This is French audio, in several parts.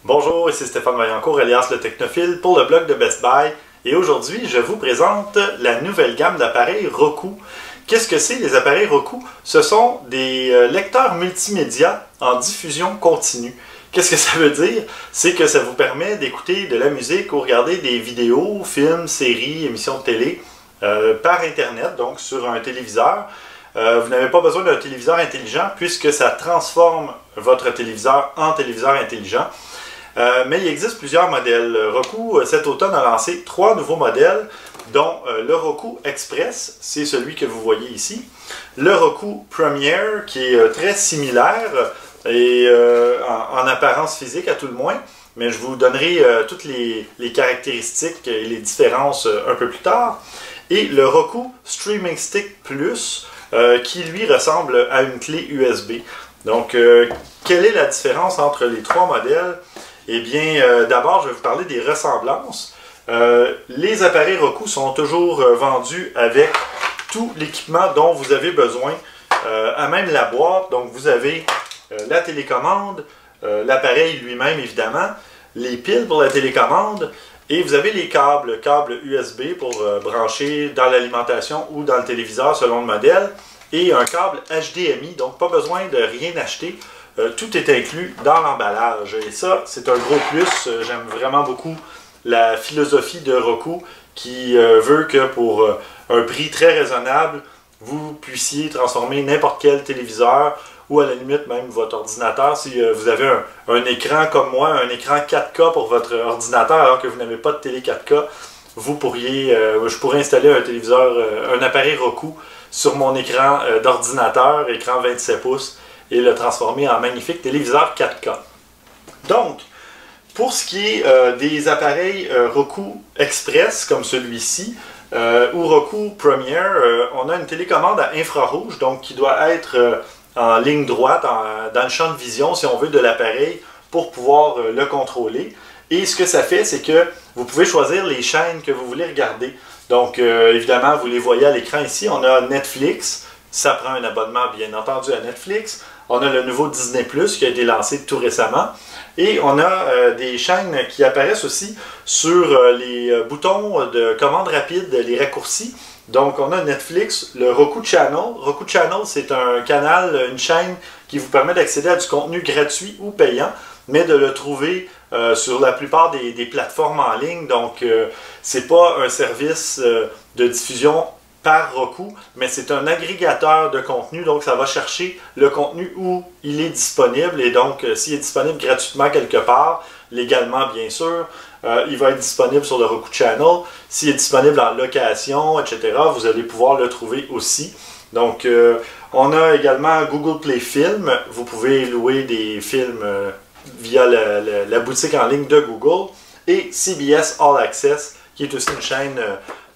Bonjour, ici Stéphane Vaillancourt, alias le Technophile, pour le blog de Best Buy. Et aujourd'hui, je vous présente la nouvelle gamme d'appareils Roku. Qu'est-ce que c'est les appareils Roku? Ce sont des lecteurs multimédia en diffusion continue. Qu'est-ce que ça veut dire? C'est que ça vous permet d'écouter de la musique ou regarder des vidéos, films, séries, émissions de télé par Internet, donc sur un téléviseur. Vous n'avez pas besoin d'un téléviseur intelligent puisque ça transforme votre téléviseur en téléviseur intelligent. Mais il existe plusieurs modèles. Roku, cet automne, a lancé 3 nouveaux modèles, dont le Roku Express, c'est celui que vous voyez ici. Le Roku Premier, qui est très similaire et en apparence physique à tout le moins, mais je vous donnerai toutes les caractéristiques et les différences un peu plus tard. Et le Roku Streaming Stick Plus, qui lui ressemble à une clé USB. Donc, quelle est la différence entre les 3 modèles? Eh bien, d'abord, je vais vous parler des ressemblances. Les appareils Roku sont toujours vendus avec tout l'équipement dont vous avez besoin, à même la boîte. Donc, vous avez la télécommande, l'appareil lui-même, évidemment, les piles pour la télécommande, et vous avez les câbles USB pour brancher dans l'alimentation ou dans le téléviseur selon le modèle, et un câble HDMI, donc pas besoin de rien acheter. Tout est inclus dans l'emballage. Et ça, c'est un gros plus. J'aime vraiment beaucoup la philosophie de Roku qui veut que pour un prix très raisonnable, vous puissiez transformer n'importe quel téléviseur ou à la limite même votre ordinateur. Si vous avez un écran comme moi, un écran 4K pour votre ordinateur alors que vous n'avez pas de télé 4K, vous pourriez, je pourrais installer un téléviseur, un appareil Roku sur mon écran d'ordinateur, écran 27 pouces, et le transformer en magnifique téléviseur 4K. Donc, pour ce qui est des appareils Roku Express, comme celui-ci, ou Roku Premier, on a une télécommande à infrarouge, donc qui doit être en ligne droite, dans le champ de vision, si on veut, de l'appareil, pour pouvoir le contrôler. Et ce que ça fait, c'est que vous pouvez choisir les chaînes que vous voulez regarder. Donc, évidemment, vous les voyez à l'écran ici, on a Netflix. Ça prend un abonnement, bien entendu, à Netflix. On a le nouveau Disney+, qui a été lancé tout récemment. Et on a des chaînes qui apparaissent aussi sur les boutons de commande rapide, les raccourcis. Donc, on a Netflix, le Roku Channel. Roku Channel, c'est un canal, une chaîne qui vous permet d'accéder à du contenu gratuit ou payant, mais de le trouver sur la plupart des plateformes en ligne. Donc, c'est pas un service de diffusion par Roku, mais c'est un agrégateur de contenu, donc ça va chercher le contenu où il est disponible, et donc s'il est disponible gratuitement quelque part, légalement bien sûr, il va être disponible sur le Roku Channel. S'il est disponible en location, etc., vous allez pouvoir le trouver aussi. Donc, on a également Google Play Film. Vous pouvez louer des films via la boutique en ligne de Google. Et CBS All Access, qui est aussi une chaîne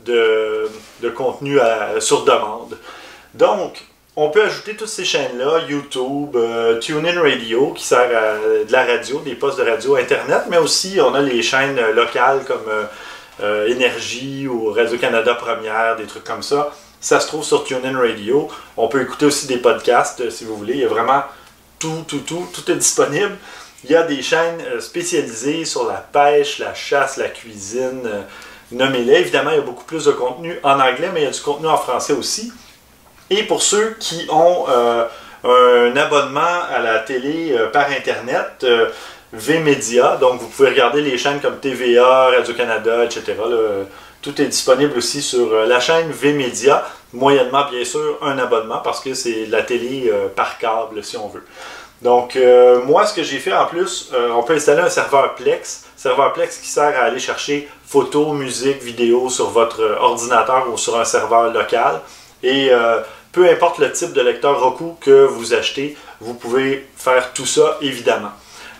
de contenu sur demande. Donc, on peut ajouter toutes ces chaînes-là, YouTube, TuneIn Radio, qui sert à de la radio, des postes de radio, Internet, mais aussi on a les chaînes locales comme Énergie ou Radio-Canada Première, des trucs comme ça. Ça se trouve sur TuneIn Radio. On peut écouter aussi des podcasts si vous voulez. Il y a vraiment tout est disponible. Il y a des chaînes spécialisées sur la pêche, la chasse, la cuisine, nommez-les. Évidemment, il y a beaucoup plus de contenu en anglais, mais il y a du contenu en français aussi. Et pour ceux qui ont un abonnement à la télé par Internet, VMedia, donc vous pouvez regarder les chaînes comme TVA, Radio-Canada, etc. Là, tout est disponible aussi sur la chaîne VMedia, moyennement bien sûr un abonnement parce que c'est de la télé par câble si on veut. Donc moi ce que j'ai fait en plus, on peut installer un serveur Plex qui sert à aller chercher photos, musique, vidéos sur votre ordinateur ou sur un serveur local. Et peu importe le type de lecteur Roku que vous achetez, vous pouvez faire tout ça évidemment.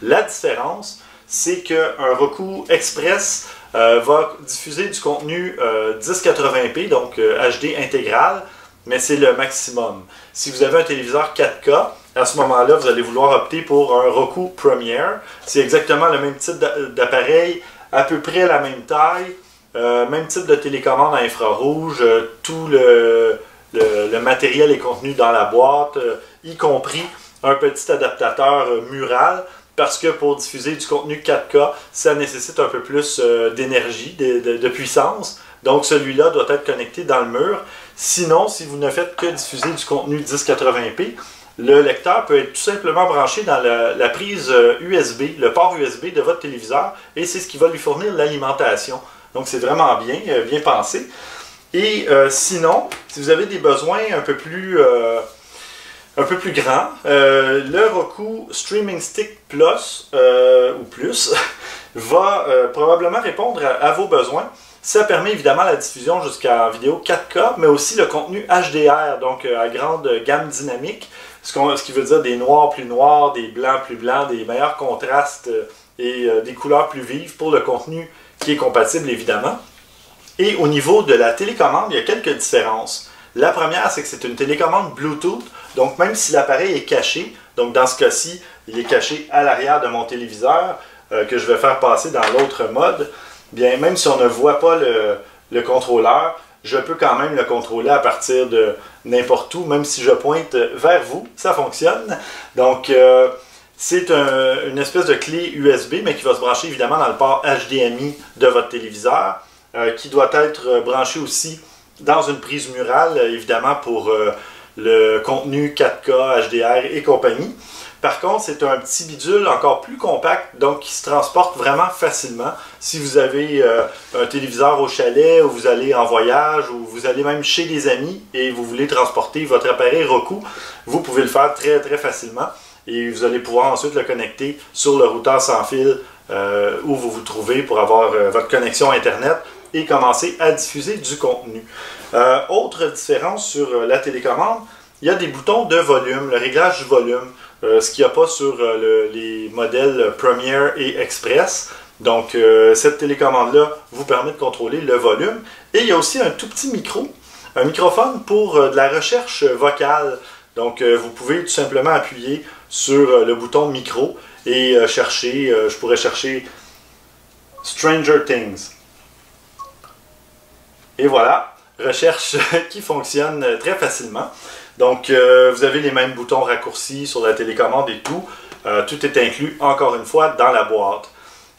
La différence, c'est qu'un Roku Express va diffuser du contenu 1080p, donc HD intégral, mais c'est le maximum. Si vous avez un téléviseur 4K, à ce moment-là, vous allez vouloir opter pour un Roku Premier. C'est exactement le même type d'appareil, à peu près la même taille, même type de télécommande à infrarouge, tout le matériel est contenu dans la boîte, y compris un petit adaptateur mural. parce que pour diffuser du contenu 4K, ça nécessite un peu plus d'énergie, de puissance. Donc celui-là doit être connecté dans le mur. Sinon, si vous ne faites que diffuser du contenu 1080p, le lecteur peut être tout simplement branché dans la prise USB, le port USB de votre téléviseur, et c'est ce qui va lui fournir l'alimentation. Donc c'est vraiment bien pensé. Et sinon, si vous avez des besoins un peu plus grands, le Roku Streaming Stick Plus ou Plus va probablement répondre à vos besoins. Ça permet évidemment la diffusion jusqu'à vidéo 4K, mais aussi le contenu HDR, donc à grande gamme dynamique, ce qui veut dire des noirs plus noirs, des blancs plus blancs, des meilleurs contrastes et des couleurs plus vives pour le contenu qui est compatible évidemment. Et au niveau de la télécommande, il y a quelques différences. La première, c'est que c'est une télécommande Bluetooth, donc même si l'appareil est caché, donc dans ce cas-ci, il est caché à l'arrière de mon téléviseur, que je vais faire passer dans l'autre mode, bien même si on ne voit pas le contrôleur, je peux quand même le contrôler à partir de n'importe où, même si je pointe vers vous, ça fonctionne. Donc c'est une espèce de clé USB, mais qui va se brancher évidemment dans le port HDMI de votre téléviseur, qui doit être branché aussi dans une prise murale, évidemment pour le contenu 4K, HDR et compagnie. Par contre, c'est un petit bidule encore plus compact, donc qui se transporte vraiment facilement. Si vous avez un téléviseur au chalet, ou vous allez en voyage, ou vous allez même chez des amis et vous voulez transporter votre appareil Roku, vous pouvez le faire très très facilement. Et vous allez pouvoir ensuite le connecter sur le routeur sans fil où vous vous trouvez pour avoir votre connexion Internet et commencer à diffuser du contenu. Autre différence sur la télécommande, il y a des boutons de volume, le réglage du volume, ce qu'il n'y a pas sur les modèles Premier et Express. Donc cette télécommande-là vous permet de contrôler le volume. Et il y a aussi un tout petit micro, un microphone pour de la recherche vocale. Donc vous pouvez tout simplement appuyer sur le bouton micro et chercher, je pourrais chercher Stranger Things. Et voilà, recherche qui fonctionne très facilement. Donc, vous avez les mêmes boutons raccourcis sur la télécommande et tout. Tout est inclus, encore une fois, dans la boîte.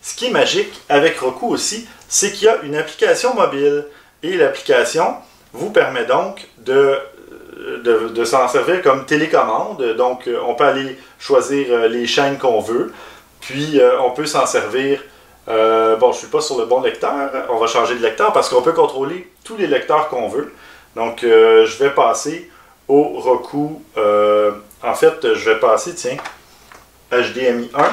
Ce qui est magique avec Roku aussi, c'est qu'il y a une application mobile. Et l'application vous permet donc de s'en servir comme télécommande. Donc, on peut aller choisir les chaînes qu'on veut. Puis, on peut s'en servir. Bon, je ne suis pas sur le bon lecteur. On va changer de lecteur parce qu'on peut contrôler tous les lecteurs qu'on veut. Donc, je vais passer au Roku. En fait, je vais passer, tiens, HDMI 1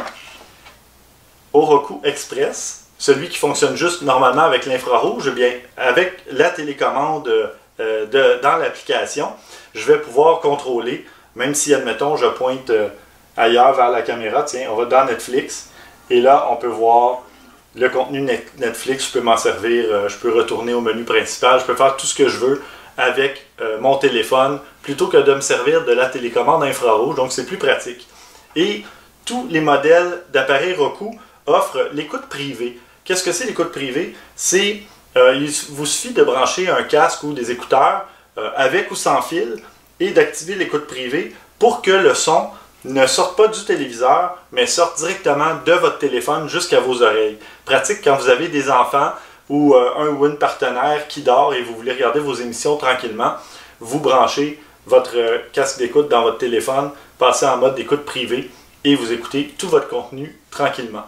au Roku Express. Celui qui fonctionne juste normalement avec l'infrarouge, eh bien, avec la télécommande dans l'application, je vais pouvoir contrôler, même si, admettons, je pointe ailleurs vers la caméra. Tiens, on va dans Netflix. Et là, on peut voir le contenu Netflix, je peux m'en servir, je peux retourner au menu principal, je peux faire tout ce que je veux avec mon téléphone, plutôt que de me servir de la télécommande infrarouge, donc c'est plus pratique. Et tous les modèles d'appareils Roku offrent l'écoute privée. Qu'est-ce que c'est l'écoute privée? C'est, il vous suffit de brancher un casque ou des écouteurs avec ou sans fil et d'activer l'écoute privée pour que le son ne sorte pas du téléviseur, mais sorte directement de votre téléphone jusqu'à vos oreilles. Pratique quand vous avez des enfants ou un ou une partenaire qui dort et vous voulez regarder vos émissions tranquillement. Vous branchez votre casque d'écoute dans votre téléphone, passez en mode d'écoute privée et vous écoutez tout votre contenu tranquillement.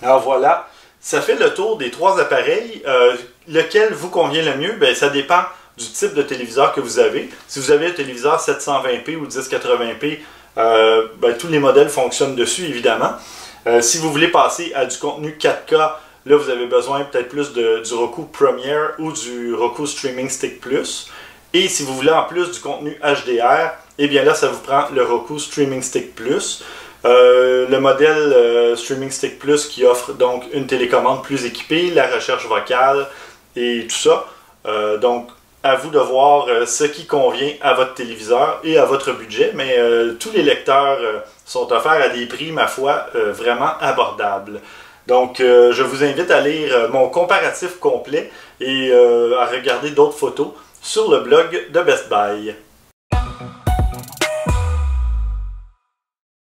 Alors voilà, ça fait le tour des trois appareils. Lequel vous convient le mieux? Bien, ça dépend du type de téléviseur que vous avez. Si vous avez un téléviseur 720p ou 1080p, ben, tous les modèles fonctionnent dessus, évidemment. Si vous voulez passer à du contenu 4K, là, vous avez besoin peut-être plus du Roku Premier ou du Roku Streaming Stick Plus. Et si vous voulez en plus du contenu HDR, eh bien là, ça vous prend le Roku Streaming Stick Plus. Le modèle Streaming Stick Plus qui offre donc une télécommande plus équipée, la recherche vocale et tout ça. Donc, à vous de voir ce qui convient à votre téléviseur et à votre budget, mais tous les lecteurs sont offerts à des prix, ma foi, vraiment abordables. Donc, je vous invite à lire mon comparatif complet et à regarder d'autres photos sur le blog de Best Buy.